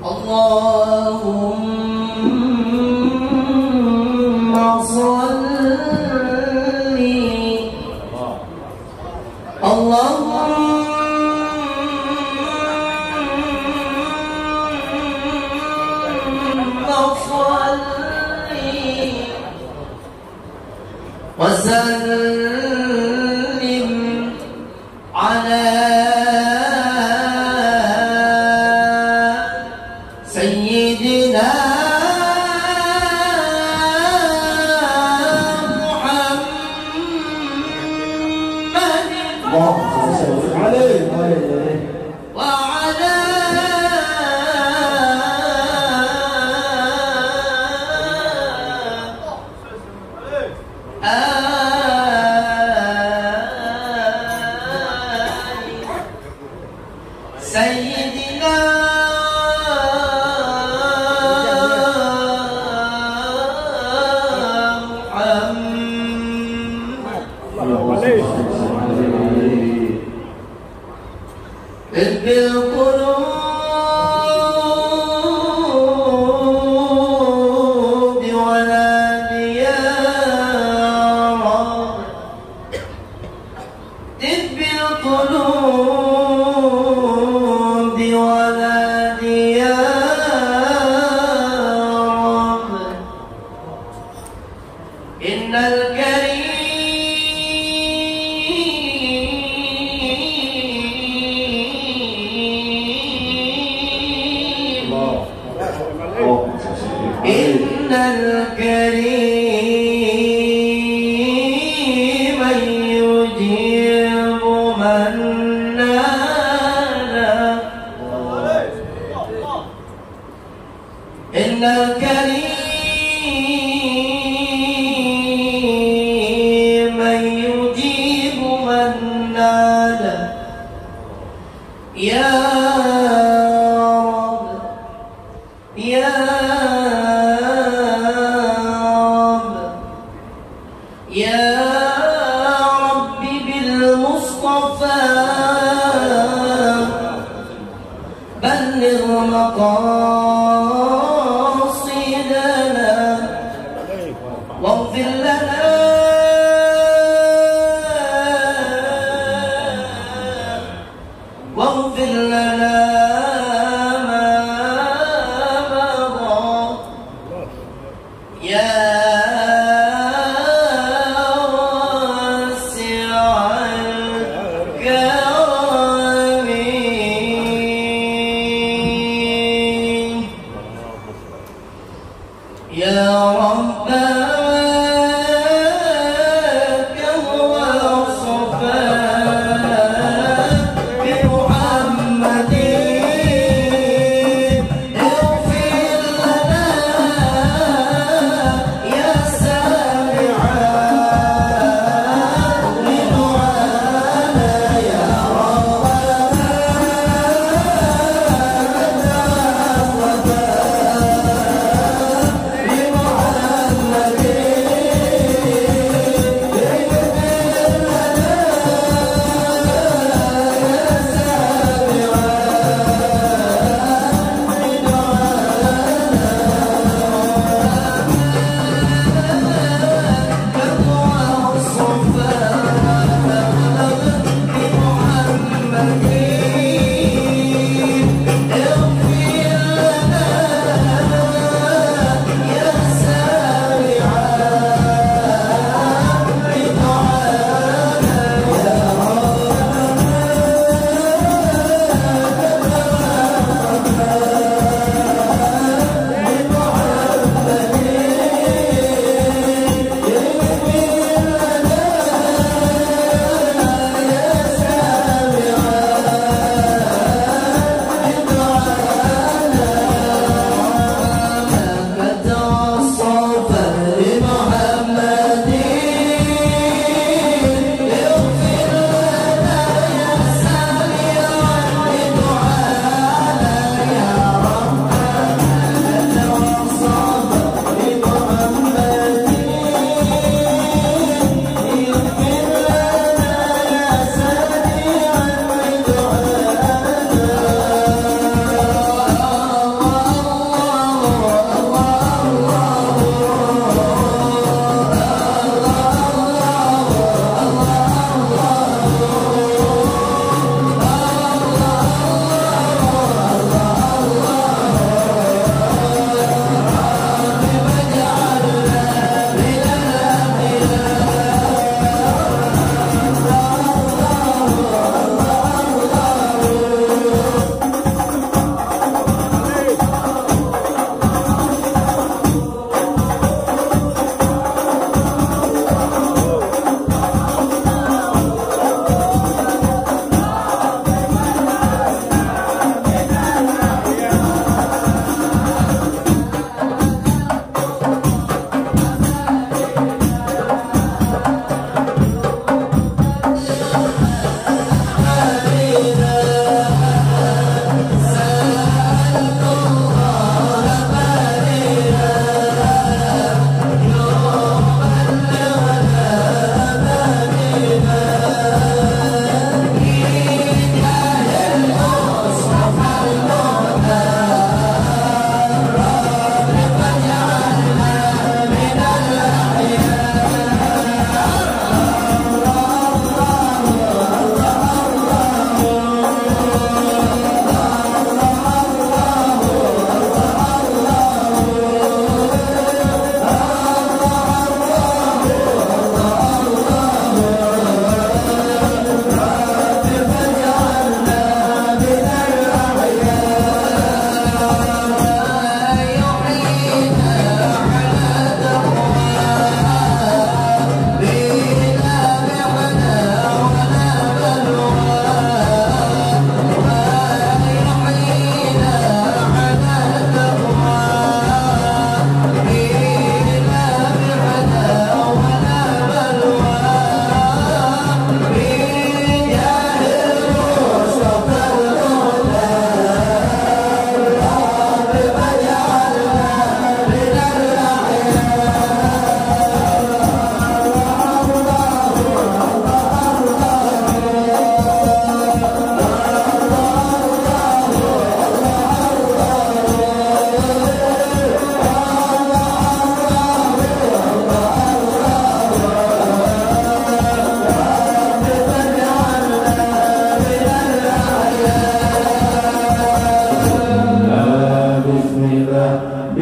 اللهم صل وسلم على سيدنا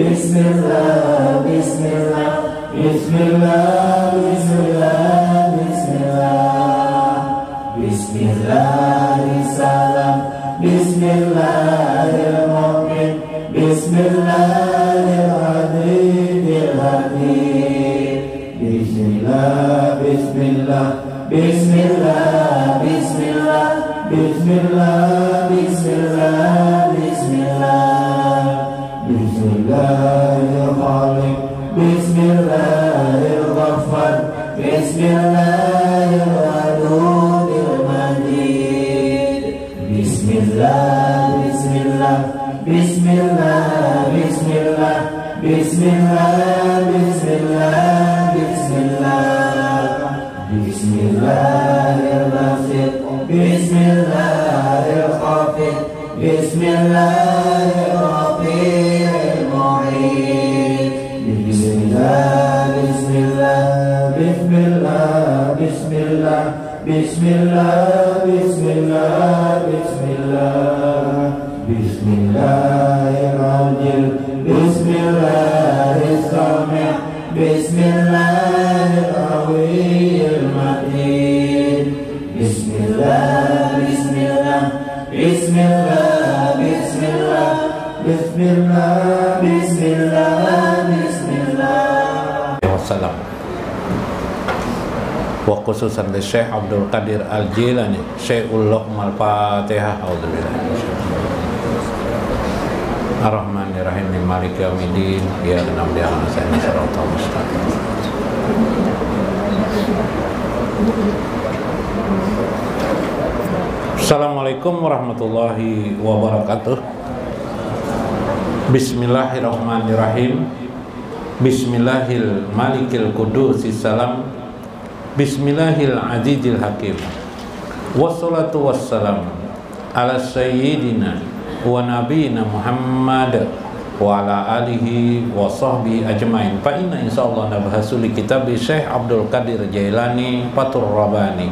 Bismillah, Bismillah, Bismillah, Bismillah, Bismillah, Bismillahirrahmanirrahim, Bismillahirrahmanirrahim, Bismillahirrahmanirrahim, Bismillah, Bismillah, Bismillah, Bismillah, Bismillah, Bismillah, Bismillah, Bismillahirrahmanirrahim, Bismillahirrahman, Bismillahirrahmanirrahim, Bismillah, Bismillah, Bismillah, Bismillah, Bismillah, Bismillah, Bismillah, Bismillahirrahmanirrahim, Bismillahirrahmanirrahim, Bismillahirrahmanirrahim, Bismillah, Bismillah, Bismillah, Bismillah, Bismillah, Bismillah, Bismillah, Bismillahirrahmanirrahim, Bismillahirrahmanirrahim, Bismillahirrahmanirrahim, Bismillah, Bismillah, Bismillah, Bismillah, Bismillah, Bismillah, Bismillah. Wassalam. Wa khususan li Syekh Abdul Qadir Al-Jilani, Syekhul Luqmal Fatihah. Ar-Rahmanir-Rahim, Maliki Yaumiddin, Iyyaka na'budu wa iyyaka nasta'in, Shiratal mustaqim. Assalamualaikum warahmatullahi wabarakatuh. Bismillahirrahmanirrahim. Bismillahil malikil qudusis salam. Bismillahil azizil hakim. Wassalatu wassalam ala sayyidina wa nabiyina Muhammad wa ala alihi wa sahbihi ajmain. Fa inna insyaallah nabhasu li kitab Syekh Abdul Qadir Jailani Fatur Rabbani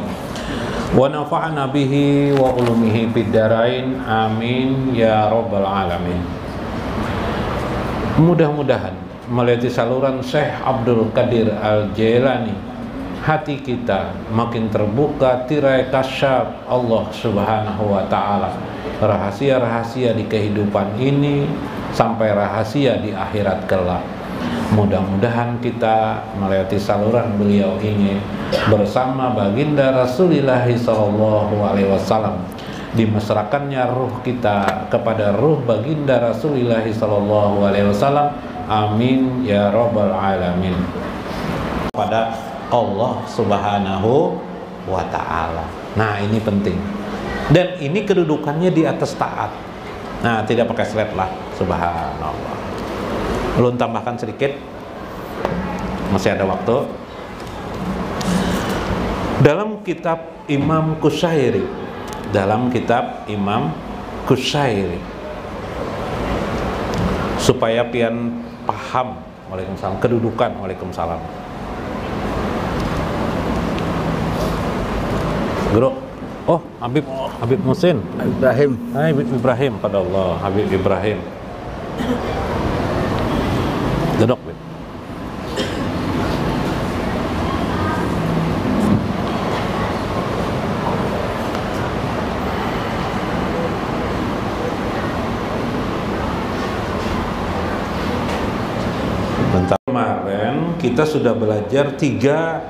wa nafa'ana bihi wa ulumihi fid darain, amin ya rabbal alamin. Mudah-mudahan melalui saluran Syekh Abdul Qadir Al-Jailani, hati kita makin terbuka tirai kasyaf Allah Subhanahu wa ta'ala, rahasia-rahasia di kehidupan ini sampai rahasia di akhirat kelak. Mudah-mudahan kita melewati saluran beliau ini bersama baginda Rasulullah SAW, dimasrakannya ruh kita kepada ruh baginda Rasulullah SAW, amin ya rabbal alamin. Pada Allah Subhanahu wa ta'ala. Nah, ini penting. Dan ini kedudukannya di atas taat. Nah, tidak pakai slide lah. Subhanallah. Belum tambahkan sedikit. Masih ada waktu. Dalam kitab Imam Qushairi, supaya pian paham, waalaikumsalam, kedudukan, waalaikumsalam. Guru, oh Habib Musin, Ibrahim. Habib Ibrahim, pada Allah, Habib Ibrahim. Duduk, Bib. Bentar. Kemarin kita sudah belajar 3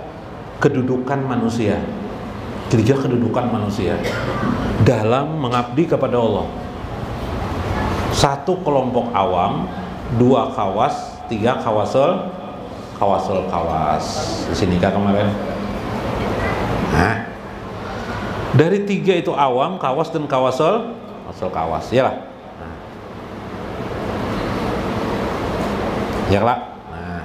kedudukan manusia. 3 kedudukan manusia dalam mengabdi kepada Allah. 1 kelompok awam, 2 khawas, 3 khawasul khawas. Di sini kah kemarin? Nah, dari 3 itu awam, khawas dan khawasul khawas, ya lah. Nah. Ya lah. Nah.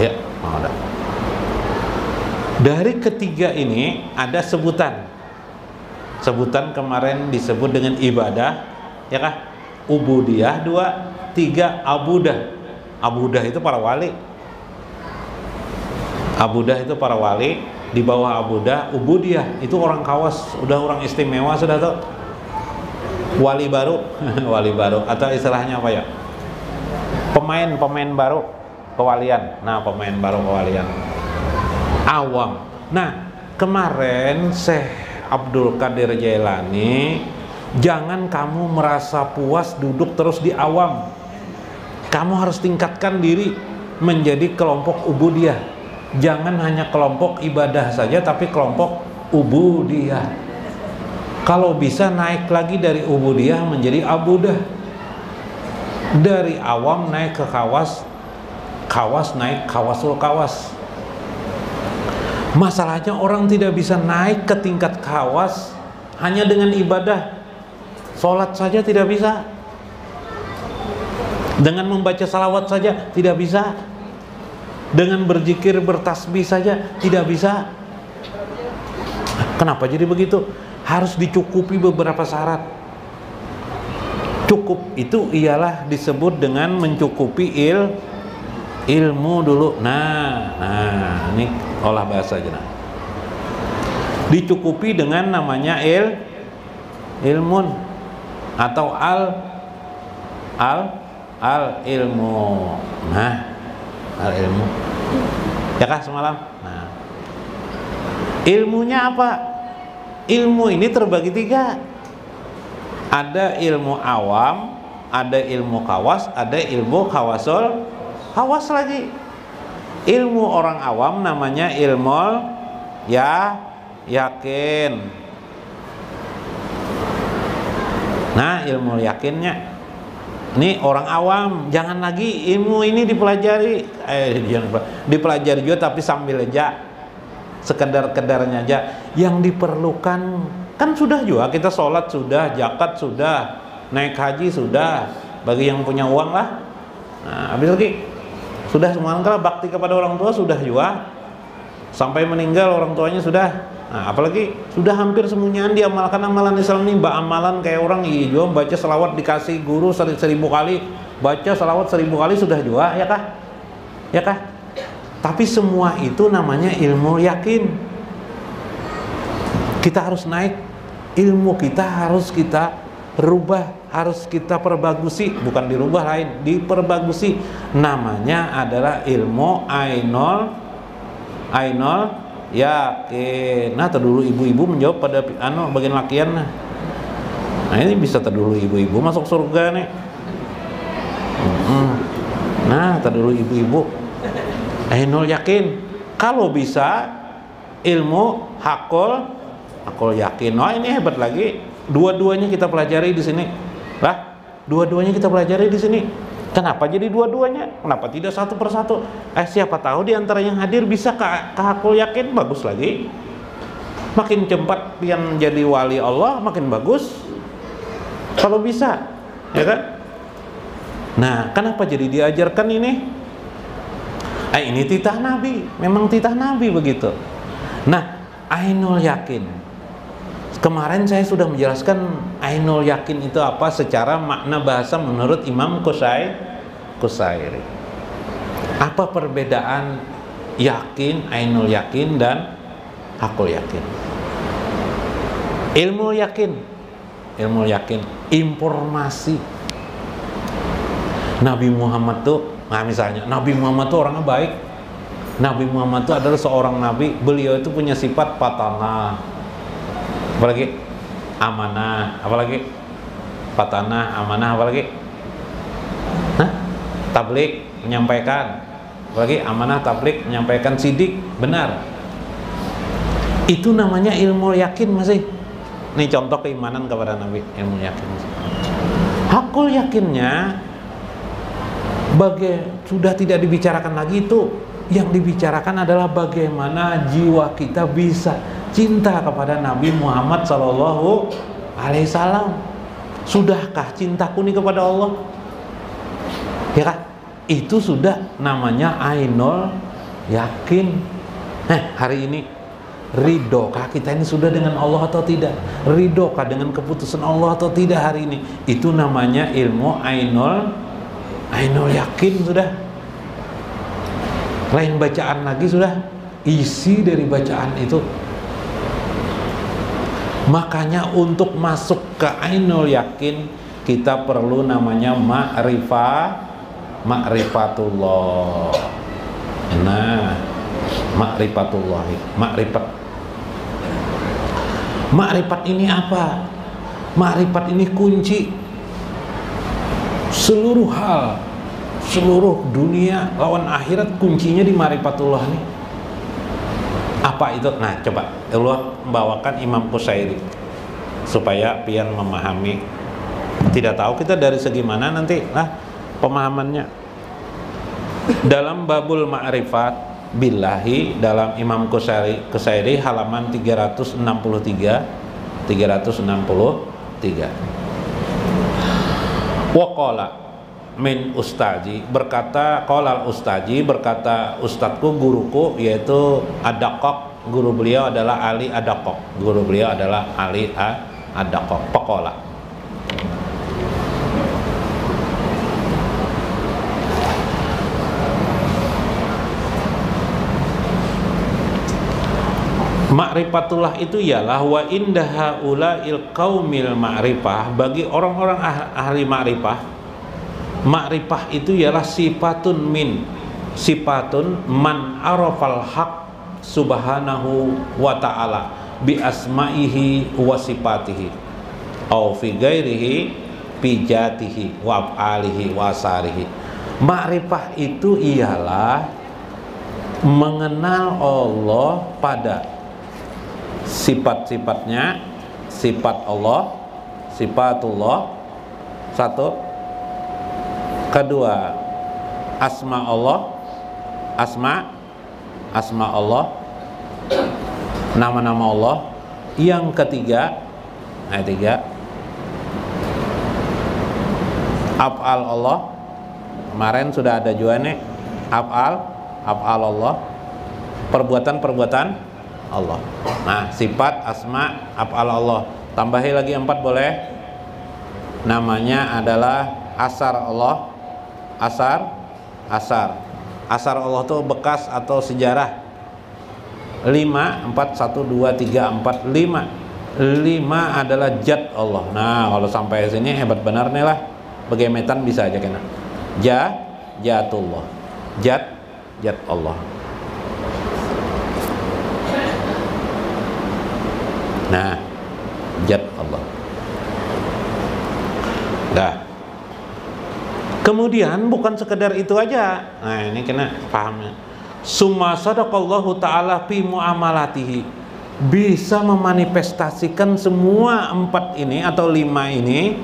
Ya, mau dah. Dari ketiga ini ada sebutan. Sebutan kemarin disebut dengan ibadah, ya kah? Ubudiyah 2, 3 abudah. Abudah itu para wali. Abudah itu para wali. Di bawah abudah, ubudiyah itu orang khawas, udah orang istimewa sudah tuh. Wali baru, wali baru atau istilahnya apa ya? Pemain baru kewalian. Nah, pemain baru kewalian. Awam. Nah, kemarin Syekh Abdul Qadir Jailani, jangan kamu merasa puas duduk terus di awam. Kamu harus tingkatkan diri menjadi kelompok ubudiyah. Jangan hanya kelompok ibadah saja, tapi kelompok ubudiyah. Kalau bisa naik lagi dari ubudiyah menjadi abudah. Dari awam naik ke kawas, kawas naik kawasul kawas. Masalahnya orang tidak bisa naik ke tingkat kawas hanya dengan ibadah. Sholat saja tidak bisa. Dengan membaca salawat saja tidak bisa. Dengan berzikir, bertasbih saja tidak bisa. Kenapa jadi begitu? Harus dicukupi beberapa syarat. Cukup itu ialah disebut dengan mencukupi ilmu dulu. Nah, ini olah bahasa aja. Nah. Dicukupi dengan namanya ilmun atau al ilmu. Nah, al ilmu. Ya kah semalam? Nah. Ilmunya apa? Ilmu ini terbagi 3. Ada ilmu awam, ada ilmu kawas, ada ilmu kawasul kawas lagi. Ilmu orang awam namanya ilmu yakin. Nah, ilmu yakinnya ini orang awam, jangan lagi ilmu ini dipelajari dipelajari juga tapi sambil aja sekedar-kedarnya aja. Yang diperlukan kan sudah juga, kita sholat sudah, zakat sudah, naik haji sudah, bagi yang punya uang lah. Nah, habis lagi sudah semua lengkap, bakti kepada orang tua sudah juga, sampai meninggal orang tuanya sudah. Nah, apalagi sudah hampir semuanya diamalkan amalan Islam ini, amalan kayak orang juga baca selawat dikasih guru 1000 kali, baca selawat 1000 kali sudah juga, ya kah? Ya kah? Tapi semua itu namanya ilmu yakin. Kita harus naik, ilmu kita harus kita rubah, harus kita perbagusi, bukan dirubah lain, diperbagusi. Namanya adalah ilmu ainul yakin. Nah, terdulu ibu-ibu menjawab pada bagian lakian. Nah, ini bisa terdulu ibu-ibu masuk surga nih. Nah, terdulu ibu-ibu ainul yakin. Kalau bisa ilmu hakul yakin. Wah, ini hebat lagi. Dua-duanya kita pelajari di sini. Lah, dua-duanya kita pelajari di sini. Kenapa jadi dua-duanya? Kenapa tidak satu persatu? Siapa tahu di antara yang hadir bisa ke hakul yakin, bagus lagi. Makin cepat yang jadi wali Allah, makin bagus. Kalau bisa, ya kan? Nah, kenapa jadi diajarkan ini? Ini titah Nabi, memang titah Nabi begitu. Nah, ainul yakin. Kemarin saya sudah menjelaskan ainul yakin itu apa secara makna bahasa menurut Imam Qusairi. Apa perbedaan yakin, ainul yakin dan hakul yakin? Ilmu yakin, informasi. Nabi Muhammad tuh, nah misalnya Nabi Muhammad tuh orangnya baik. Nabi Muhammad tuh adalah seorang nabi, beliau itu punya sifat patanah. Apalagi amanah, apalagi patanah, amanah, apalagi tablik, menyampaikan, apalagi amanah, tablik, menyampaikan, sidik, benar. Itu namanya ilmu yakin masih. Ini contoh keimanan kepada Nabi, ilmu yakin. Hakul yakinnya sudah tidak dibicarakan lagi itu. Yang dibicarakan adalah bagaimana jiwa kita bisa cinta kepada Nabi Muhammad SAW. Sudahkah cintaku ini kepada Allah? Ya kan? Itu sudah namanya ainul yakin. Hari ini ridokah kita ini sudah dengan Allah atau tidak? Ridokah dengan keputusan Allah atau tidak hari ini? Itu namanya ilmu ainul yakin sudah. Lain bacaan lagi sudah, isi dari bacaan itu. Makanya untuk masuk ke ainul yakin kita perlu namanya ma'rifatullah. Nah, ma'rifatullahi, ma'rifat ini apa? Ma'rifat ini kunci seluruh hal, seluruh dunia lawan akhirat kuncinya di ma'rifatullah nih. Apa itu? Nah, coba Allah membawakan Imam Qusairi supaya pian memahami. Tidak tahu kita dari segi mana nanti pemahamannya. Dalam babul ma'rifat billahi dalam Imam Qusairi halaman 363. Waqala min ustaji, berkata qolal ustaji, berkata ustadku, guruku, yaitu Ad-Daqqaq. Guru beliau adalah Ali Ad-Daqqaq. Paqala, ma'rifatullah itu ialah wa indaha ulail qaumil ma'rifah, bagi orang-orang ahli ma'rifah. Ma'rifah itu ialah sifatun man arafal haq subhanahu wa ta'ala bi asma'ihi wa sifatihi au fi ghairihi bi jatihi wa af'alihi wa asarihi. Ma'rifah itu ialah mengenal Allah pada sifat-sifatnya, sifat Allah, sifatullah, satu. Kedua, asma Allah, asma Allah, nama-nama Allah. Yang ketiga, af'al Allah. Kemarin sudah ada juga nih, af'al Allah, perbuatan Allah. Nah, sifat, asma, af'al Allah. Tambahi lagi 4 boleh. Namanya adalah asar Allah. Asar Allah itu bekas atau sejarah. 5, 4, 1, 2, 3, 4, 5 adalah jat Allah. Nah, kalau sampai sini hebat benar nih lah. Begemetan bisa aja kena. Jatullah, jat Allah. Nah, jat Allah. Dah. Kemudian bukan sekedar itu aja. Nah, ini kena pahamnya. Summa sadaqallahu ta'ala fi muamalatihi. Bisa memanifestasikan semua 4 ini atau 5 ini.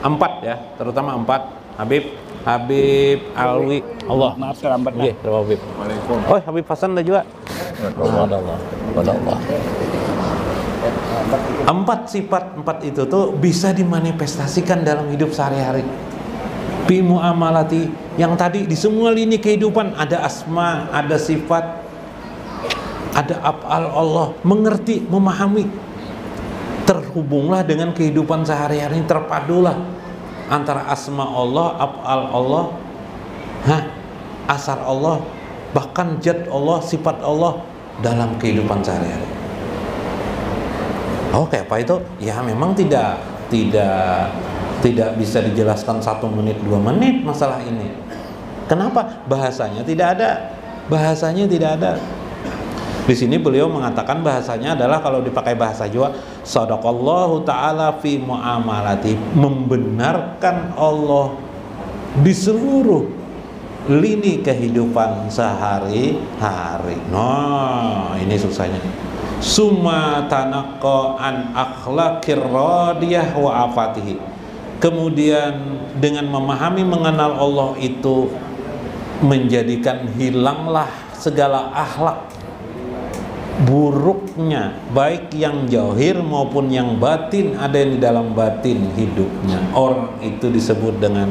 4 ya, terutama 4. Habib Alwi. Allah. Maaf terlambat. Iya, Habib. Waalaikumsalam. Oh, Habib Hasan dah juga. Allah. 4 sifat 4 itu tuh bisa dimanifestasikan dalam hidup sehari-hari. Fi muamalati, yang tadi di semua lini kehidupan ada asma, ada sifat, ada af'al Allah, mengerti, memahami. Terhubunglah dengan kehidupan sehari-hari, terpadulah antara asma Allah, af'al Allah, asar Allah, bahkan jat Allah, sifat Allah dalam kehidupan sehari-hari. Oke, apa itu? Ya memang tidak bisa dijelaskan 1 menit 2 menit masalah ini. Kenapa? Bahasanya tidak ada. Di sini beliau mengatakan bahasanya adalah, kalau dipakai bahasa Jawa, sadaqallahu ta'ala fi muamalati, membenarkan Allah di seluruh lini kehidupan sehari-hari. Nah, ini susahnya. Summa tanaqqa an akhlaqir radiyah wa afatihi. Kemudian dengan memahami, mengenal Allah itu menjadikan hilanglah segala akhlak buruknya, baik yang zahir maupun yang batin, ada yang di dalam batin hidupnya. Orang itu disebut dengan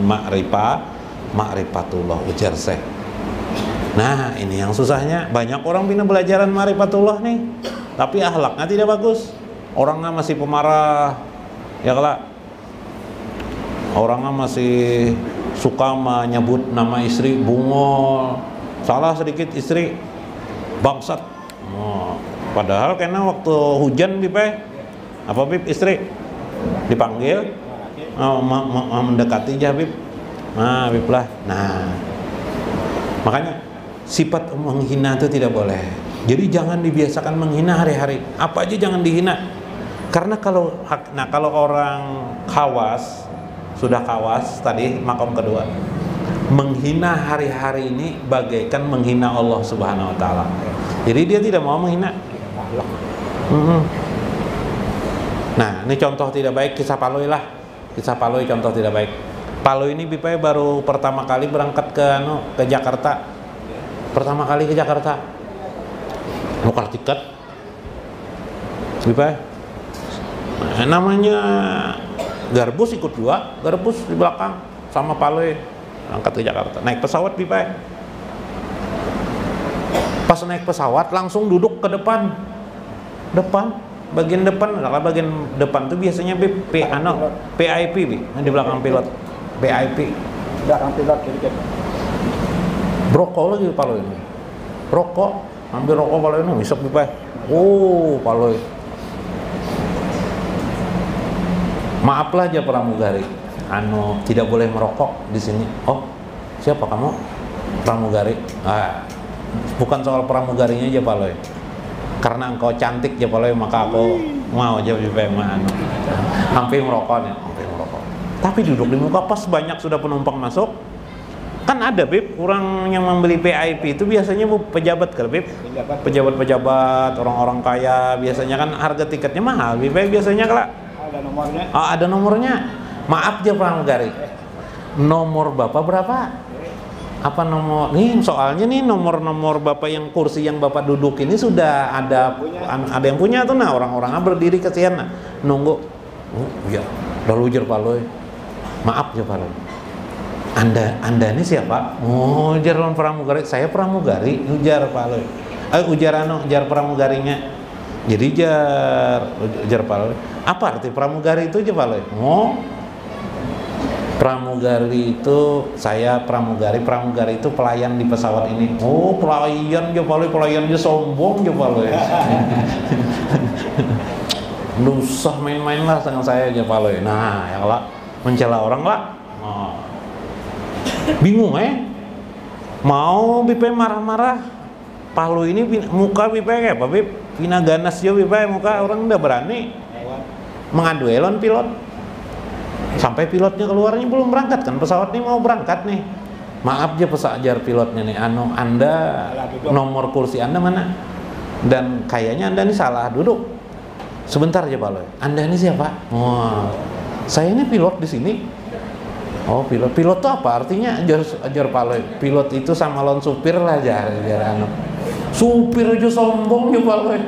ma'rifatullah, ujar Syekh. Nah, ini yang susahnya. Banyak orang pindah belajaran ma'rifatullah nih, tapi akhlaknya tidak bagus. Orangnya masih pemarah, ya kelak. Orangnya masih suka menyebut nama istri bungol, salah sedikit istri bangsat. Padahal karena waktu hujan Apa Bib? Istri dipanggil, mendekati aja Bib. Nah Bib lah. Nah makanya sifat menghina itu tidak boleh. Jadi jangan dibiasakan menghina hari-hari. Apa aja jangan dihina. Karena kalau orang khawas, sudah khawas tadi makom kedua, menghina hari-hari ini bagaikan menghina Allah Subhanahu wa taala. Jadi dia tidak mau menghina. Nah, ini contoh tidak baik kisah Paloi lah. Kisah Paloi contoh tidak baik. Paloi ini Bipai baru pertama kali berangkat ke Jakarta. Pertama kali ke Jakarta. Nukar tiket. Bipai. Nah, namanya Garbus ikut juga, Garbus di belakang sama Paloi berangkat ke Jakarta. Naik pesawat Bipai. Pas naik pesawat langsung duduk ke depan. Bagian depan tuh biasanya PIP di belakang pilot. PIP. Belakang pilot gitu. Rokok lagi Paloi ini. Rokok, ambil rokok Paloi ini isep Bipai. Oh, Paloi. Maaflah aja pramugari. Tidak boleh merokok di sini. Oh, siapa kamu? Pramugari. Bukan soal pramugarinya aja Paloi. Karena engkau cantik ya Paloi, maka aku mau aja Bipai hampir merokok nih, hampir merokok. Tapi duduk di muka pas banyak sudah penumpang masuk. Kan ada Bib, orang yang membeli PIP itu biasanya pejabat kan Bib? Pejabat-pejabat, orang-orang kaya, biasanya kan harga tiketnya mahal. Bipai biasanya kalau ada nomornya. ada nomornya. Maaf aja pramugari. Nomor Bapak berapa? Apa nomor nih, soalnya nih nomor Bapak yang kursi yang Bapak duduk ini sudah ada yang punya tuh. Nah orang-orang berdiri kesian nunggu. Ya lalu ujar Paloi, maaf ya Paloi, anda ini siapa? Oh ujar pramugari, saya pramugari. Ujar Paloi, ujar pramugarinya. Jadi ujar Paloi, apa arti pramugari itu aja Paloi? Oh, pramugari itu saya pramugari itu pelayan di pesawat ini. Oh pelayan aja Paloi, pelayan aja sombong aja Paloi. Usah main-main lah dengan saya aja Paloi. Nah ya lah, mencela orang lah. Bingung mau Bipai marah-marah. Paloi ini muka Bipai kayak apa Bib? Pina ganas jo Bipai, muka orang udah berani mengadu elon pilot. Sampai pilotnya keluarnya belum berangkat kan, pesawat ini mau berangkat nih. Maaf aja pesajar pilotnya nih, Anda nomor kursi Anda mana? Dan kayaknya Anda ini salah duduk. Sebentar aja Paloi. Anda ini siapa? Oh, saya ini pilot di sini. Oh pilot. Pilot itu apa? Artinya ajar Paloi. Pilot itu sama lawan supir lah aja. Supir aja sombong ya Paloi.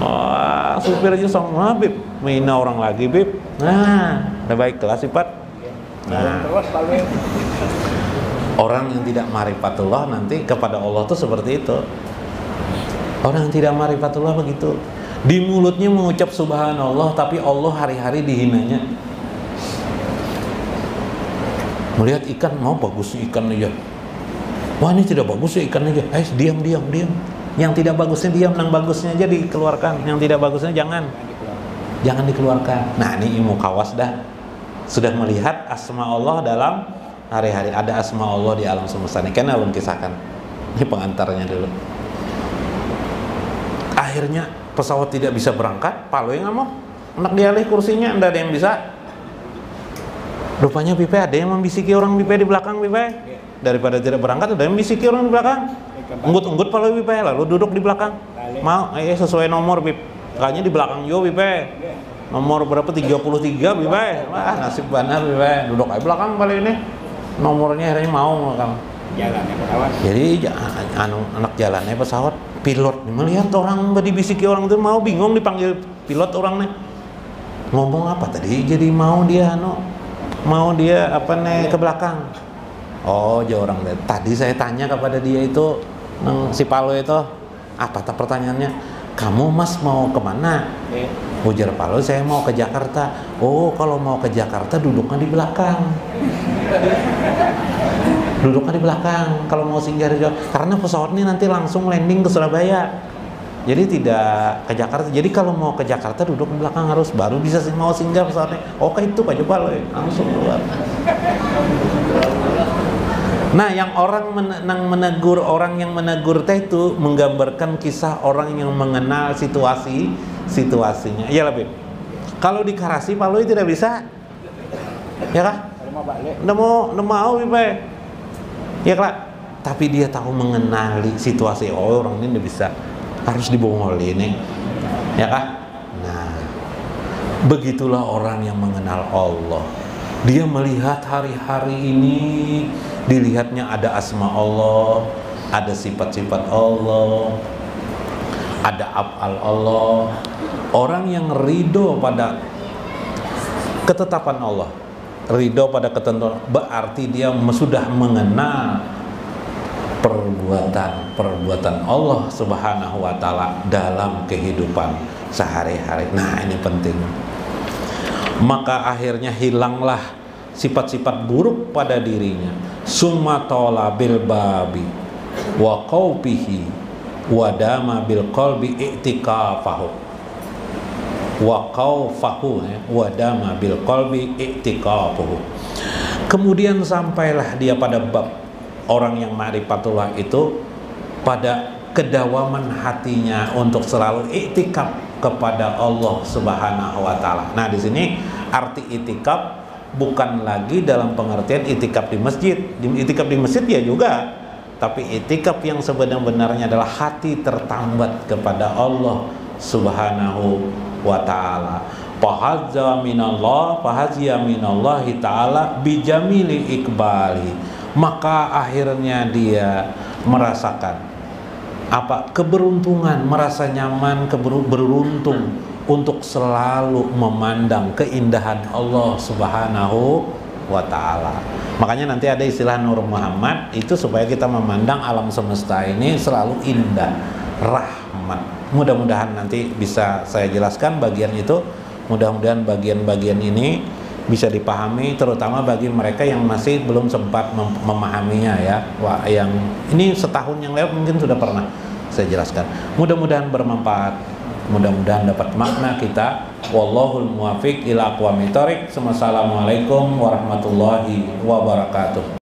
Wah, supir aja sombong Bib. Menghina orang lagi Bib. Nah, udah baik kelas sifat. Nah, orang yang tidak ma'rifatullah nanti kepada Allah tuh seperti itu. Orang yang tidak ma'rifatullah begitu. Di mulutnya mengucap subhanallah, tapi Allah hari-hari dihinanya. Melihat ikan, mau bagus ikan aja. Wah ini tidak bagus ya ikan aja. Diam. Yang tidak bagusnya diam, yang bagusnya aja dikeluarkan. Yang tidak bagusnya jangan dikeluarkan. Nah ini ilmu kawas dah. Sudah melihat asma Allah dalam hari-hari. Ada asma Allah di alam semesta ini. Kan belum kisahkan. Ini pengantarnya dulu. Akhirnya pesawat tidak bisa berangkat. Paloi nggak mau. Anak dialih kursinya, anda ada yang bisa. Rupanya Bipai ada yang membisiki orang Bipai di belakang Bipai. Daripada tidak berangkat, ada yang membisiki orang di belakang. Unggut Paloi Bipai, lalu duduk di belakang. Mau, sesuai nomor Bip. Kayaknya di belakang Jo Bipai. Nomor berapa? 33 Bipai. Wah nasib benar Bipai. Duduk aja belakang kali ini. Nomornya akhirnya mau kan. Jalannya pesawat. Jadi anak jalannya pesawat. Pilot melihat orang dibisiki orang itu mau bingung dipanggil pilot orangnya. Ngomong apa tadi? Jadi mau dia apa nih ke belakang. Oh, jauh orang lihat. Tadi saya tanya kepada dia itu si Paloi itu apa pertanyaannya? Kamu Mas mau kemana? Ujar Paloi, saya mau ke Jakarta. Oh, kalau mau ke Jakarta duduknya di belakang. Duduknya di belakang. Kalau mau singgah di Jakarta, karena pesawat ini nanti langsung landing ke Surabaya. Jadi tidak ke Jakarta. Jadi kalau mau ke Jakarta duduk di belakang harus baru bisa mau singgah pesawatnya. Oke itu Pak Jebal langsung keluar. Nah, yang orang menegur, orang yang menegur teh itu menggambarkan kisah orang yang mengenal situasinya. Ya lebih. Kalau di Karasi Pak Lui tidak bisa. Ya kah? Nggak mau Pak. Ya kah? Tapi dia tahu mengenali situasi orang ini tidak bisa. Harus dibongol ini. Ya kah? Nah, begitulah orang yang mengenal Allah. Dia melihat hari-hari ini, dilihatnya ada asma Allah, ada sifat-sifat Allah, ada af'al Allah. Orang yang ridho pada ketetapan Allah, ridho pada ketentuan, berarti dia sudah mengenal perbuatan Allah Subhanahu wa Ta'ala dalam kehidupan sehari-hari. Nah, ini penting. Maka akhirnya hilanglah sifat-sifat buruk pada dirinya. Summa tola bil babi wa qawbihi wa dama bil qalbi i'tikafahu wa qawfahu wa dama bil qalbi i'tikafahu. Kemudian sampailah dia pada bab orang yang ma'rifatullah itu pada kedawaman hatinya untuk selalu iktikaf kepada Allah Subhanahu wa Ta'ala. Nah, di sini arti iktikaf bukan lagi dalam pengertian iktikaf di masjid. Iktikaf di masjid ya juga, tapi iktikaf yang sebenarnya adalah hati tertambat kepada Allah Subhanahu wa Ta'ala. Fahazza minallahi ta'ala bijamili ikbali. Maka akhirnya dia merasakan keberuntungan, merasa nyaman, beruntung untuk selalu memandang keindahan Allah Subhanahu wa Ta'ala. Makanya nanti ada istilah Nur Muhammad itu supaya kita memandang alam semesta ini selalu indah, rahmat. Mudah-mudahan nanti bisa saya jelaskan bagian itu. Mudah-mudahan bagian-bagian ini bisa dipahami, terutama bagi mereka yang masih belum sempat memahaminya ya. Wah, yang ini setahun yang lewat mungkin sudah pernah saya jelaskan. Mudah-mudahan bermanfaat, mudah-mudahan dapat makna kita. Wallahul muwaffiq ila aqwamit thoriq. Wassalamualaikum warahmatullahi wabarakatuh.